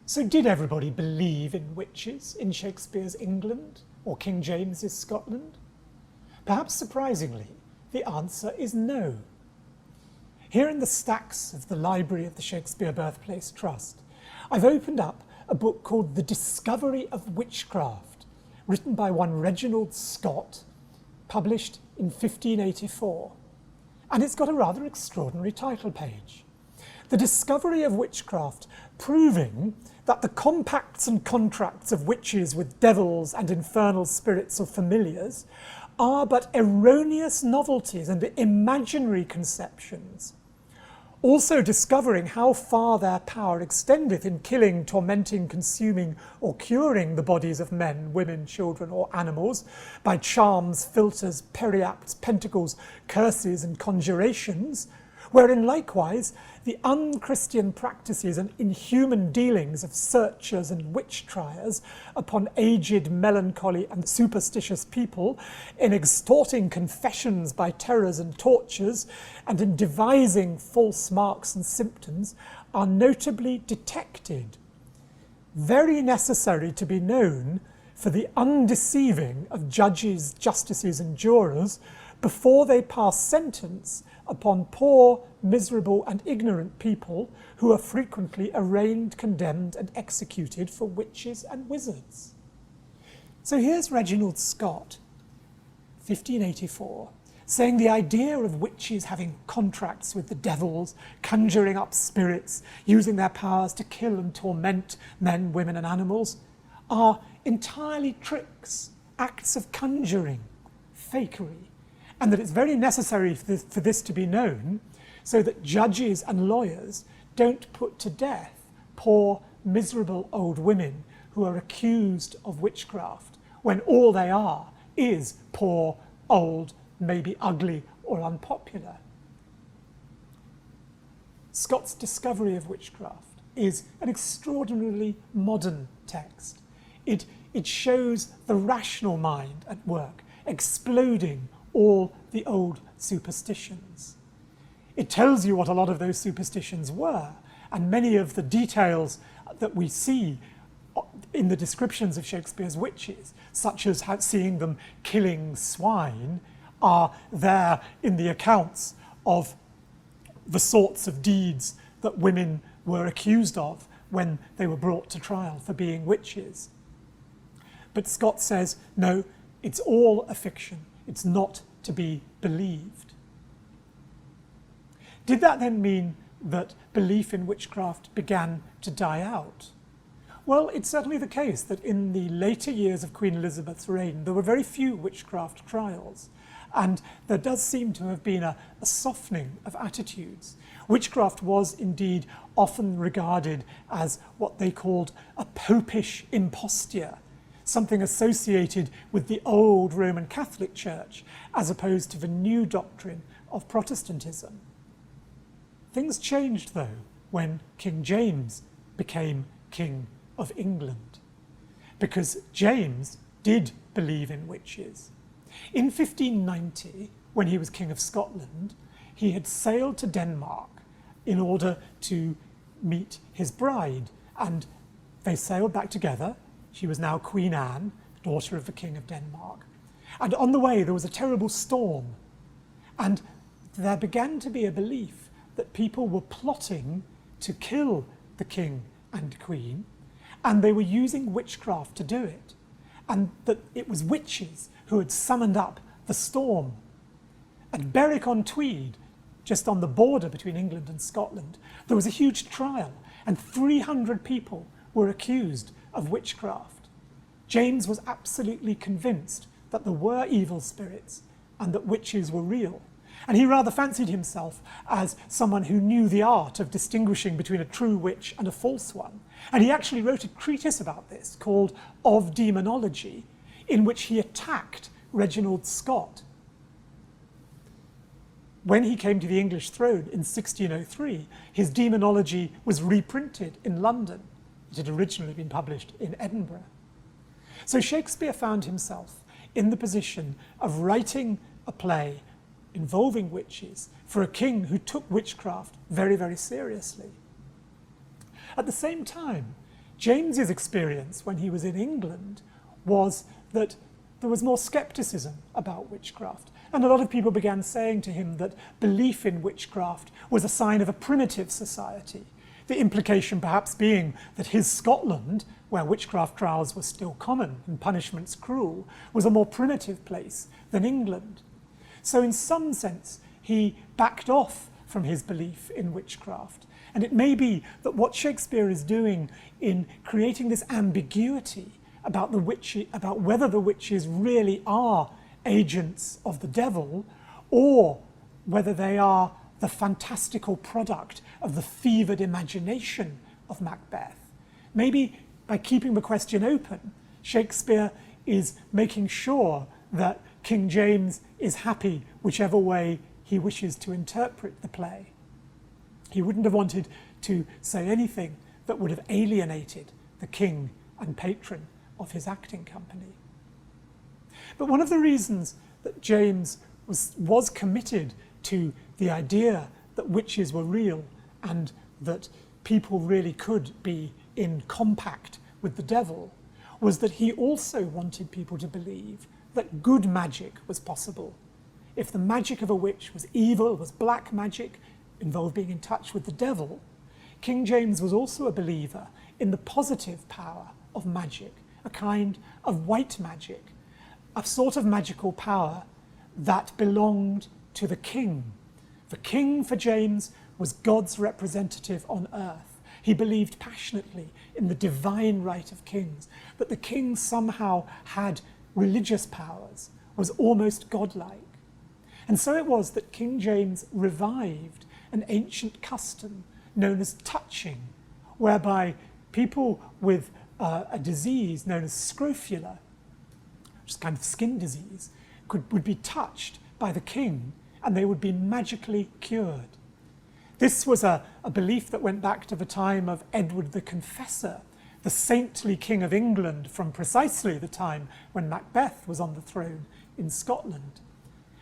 So did everybody believe in witches in Shakespeare's England or King James's Scotland? Perhaps surprisingly, the answer is no. Here in the stacks of the library of the Shakespeare Birthplace Trust, I've opened up a book called The Discovery of Witchcraft, written by one Reginald Scot, published in 1584. And it's got a rather extraordinary title page. The Discovery of Witchcraft, proving that the compacts and contracts of witches with devils and infernal spirits or familiars are but erroneous novelties and imaginary conceptions. Also discovering how far their power extendeth in killing, tormenting, consuming, or curing the bodies of men, women, children, or animals by charms, philters, periapts, pentacles, curses, and conjurations, wherein likewise the unchristian practices and inhuman dealings of searchers and witch-triers upon aged, melancholy, and superstitious people, in extorting confessions by terrors and tortures, and in devising false marks and symptoms, are notably detected. Very necessary to be known for the undeceiving of judges, justices, and jurors before they pass sentence upon poor, miserable, and ignorant people who are frequently arraigned, condemned, and executed for witches and wizards. So here's Reginald Scot, 1584, saying the idea of witches having contracts with the devils, conjuring up spirits, using their powers to kill and torment men, women, and animals, are entirely tricks, acts of conjuring, fakery, and that it's very necessary for this to be known so that judges and lawyers don't put to death poor, miserable old women who are accused of witchcraft when all they are is poor, old, maybe ugly or unpopular. Scott's Discovery of Witchcraft is an extraordinarily modern text. It shows the rational mind at work, exploding all the old superstitions. It tells you what a lot of those superstitions were, and many of the details that we see in the descriptions of Shakespeare's witches, such as seeing them killing swine, are there in the accounts of the sorts of deeds that women were accused of when they were brought to trial for being witches. But Scott says, no, it's all a fiction. It's not to be believed. Did that then mean that belief in witchcraft began to die out? Well, it's certainly the case that in the later years of Queen Elizabeth's reign, there were very few witchcraft trials, and there does seem to have been a softening of attitudes. Witchcraft was indeed often regarded as what they called a popish imposture, something associated with the old Roman Catholic Church, as opposed to the new doctrine of Protestantism. Things changed, though, when King James became King of England, because James did believe in witches. In 1590, when he was King of Scotland, he had sailed to Denmark in order to meet his bride, and they sailed back together. She was now Queen Anne, daughter of the King of Denmark. And on the way, there was a terrible storm. And there began to be a belief that people were plotting to kill the King and Queen, and they were using witchcraft to do it. And that it was witches who had summoned up the storm. At Berwick-on-Tweed, just on the border between England and Scotland, there was a huge trial, and 300 people were accused of witchcraft. James was absolutely convinced that there were evil spirits and that witches were real. And he rather fancied himself as someone who knew the art of distinguishing between a true witch and a false one. And he actually wrote a treatise about this called Of Demonology, in which he attacked Reginald Scot. When he came to the English throne in 1603, his Demonology was reprinted in London. It had originally been published in Edinburgh. So Shakespeare found himself in the position of writing a play involving witches for a king who took witchcraft very, very seriously. At the same time, James's experience when he was in England was that there was more skepticism about witchcraft. And a lot of people began saying to him that belief in witchcraft was a sign of a primitive society. The implication perhaps being that his Scotland, where witchcraft trials were still common and punishments cruel, was a more primitive place than England. So in some sense, he backed off from his belief in witchcraft. And it may be that what Shakespeare is doing in creating this ambiguity about about whether the witches really are agents of the devil or whether they are the fantastical product of the fevered imagination of Macbeth. Maybe by keeping the question open, Shakespeare is making sure that King James is happy whichever way he wishes to interpret the play. He wouldn't have wanted to say anything that would have alienated the king and patron of his acting company. But one of the reasons that James was committed to the idea that witches were real and that people really could be in compact with the devil was that he also wanted people to believe that good magic was possible. If the magic of a witch was evil, was black magic, involved being in touch with the devil, King James was also a believer in the positive power of magic, a kind of white magic, a sort of magical power that belonged to the king. The king for James was God's representative on earth. He believed passionately in the divine right of kings, that the king somehow had religious powers, was almost godlike. And so it was that King James revived an ancient custom known as touching, whereby people with a disease known as scrofula, which is a kind of skin disease, would be touched by the king and they would be magically cured. This was a belief that went back to the time of Edward the Confessor, the saintly king of England from precisely the time when Macbeth was on the throne in Scotland.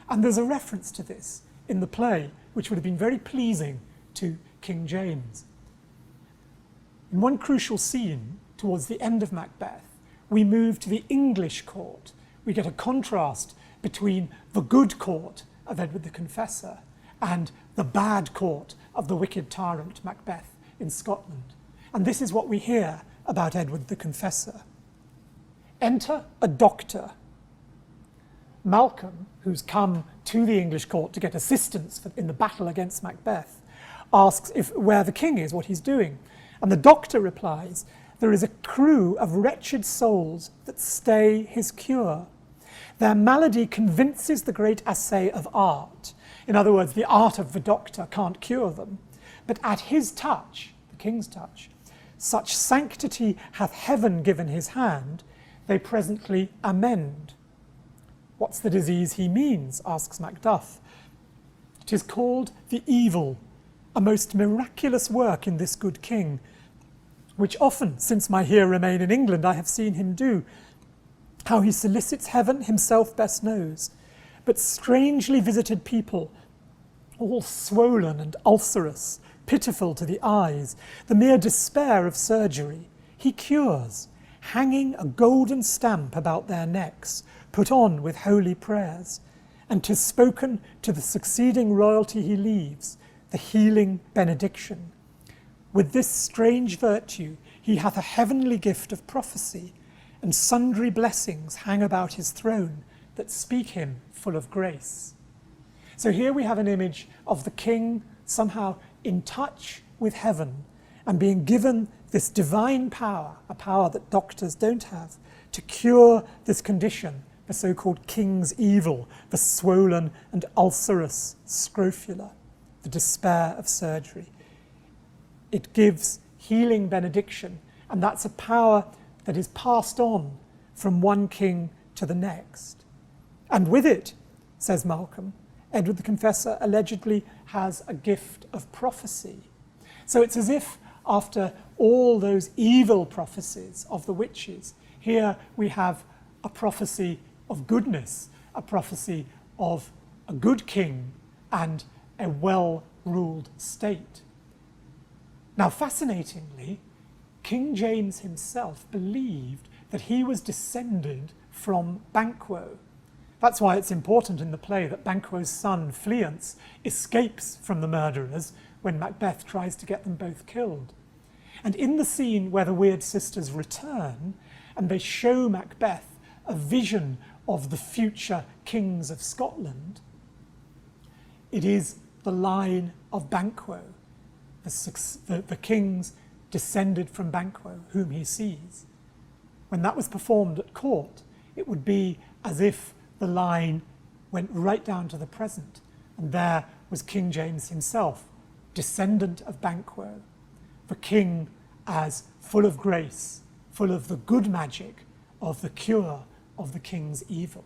And there's a reference to this in the play, which would have been very pleasing to King James. In one crucial scene, towards the end of Macbeth, we move to the English court. We get a contrast between the good court of Edward the Confessor and the bad court of the wicked tyrant Macbeth in Scotland. And this is what we hear about Edward the Confessor. Enter a doctor. Malcolm, who's come to the English court to get assistance in the battle against Macbeth, asks where the king is, what he's doing. And the doctor replies, "There is a crew of wretched souls that stay his cure. Their malady convinces the great assay of art." In other words, the art of the doctor can't cure them. But at his touch, the king's touch, such sanctity hath heaven given his hand, they presently amend. What's the disease he means, asks Macduff. It is called the evil, a most miraculous work in this good king, which often, since my here remain in England, I have seen him do. How he solicits heaven himself best knows, but strangely visited people, all swollen and ulcerous, pitiful to the eyes, the mere despair of surgery, he cures, hanging a golden stamp about their necks, put on with holy prayers, and 'tis spoken to the succeeding royalty he leaves, the healing benediction. With this strange virtue he hath a heavenly gift of prophecy, and sundry blessings hang about his throne that speak him full of grace. So here we have an image of the king somehow in touch with heaven and being given this divine power, a power that doctors don't have, to cure this condition, the so-called king's evil, the swollen and ulcerous scrofula, the despair of surgery. It gives healing benediction, and that's a power that is passed on from one king to the next. And with it, says Malcolm, Edward the Confessor allegedly has a gift of prophecy. So it's as if after all those evil prophecies of the witches, here we have a prophecy of goodness, a prophecy of a good king and a well-ruled state. Now, fascinatingly, King James himself believed that he was descended from Banquo. That's why it's important in the play that Banquo's son, Fleance, escapes from the murderers when Macbeth tries to get them both killed. And in the scene where the Weird Sisters return and they show Macbeth a vision of the future kings of Scotland, it is the line of Banquo, the kings descended from Banquo, whom he sees. When that was performed at court, it would be as if the line went right down to the present, and there was King James himself, descendant of Banquo, the king as full of grace, full of the good magic of the cure of the king's evil.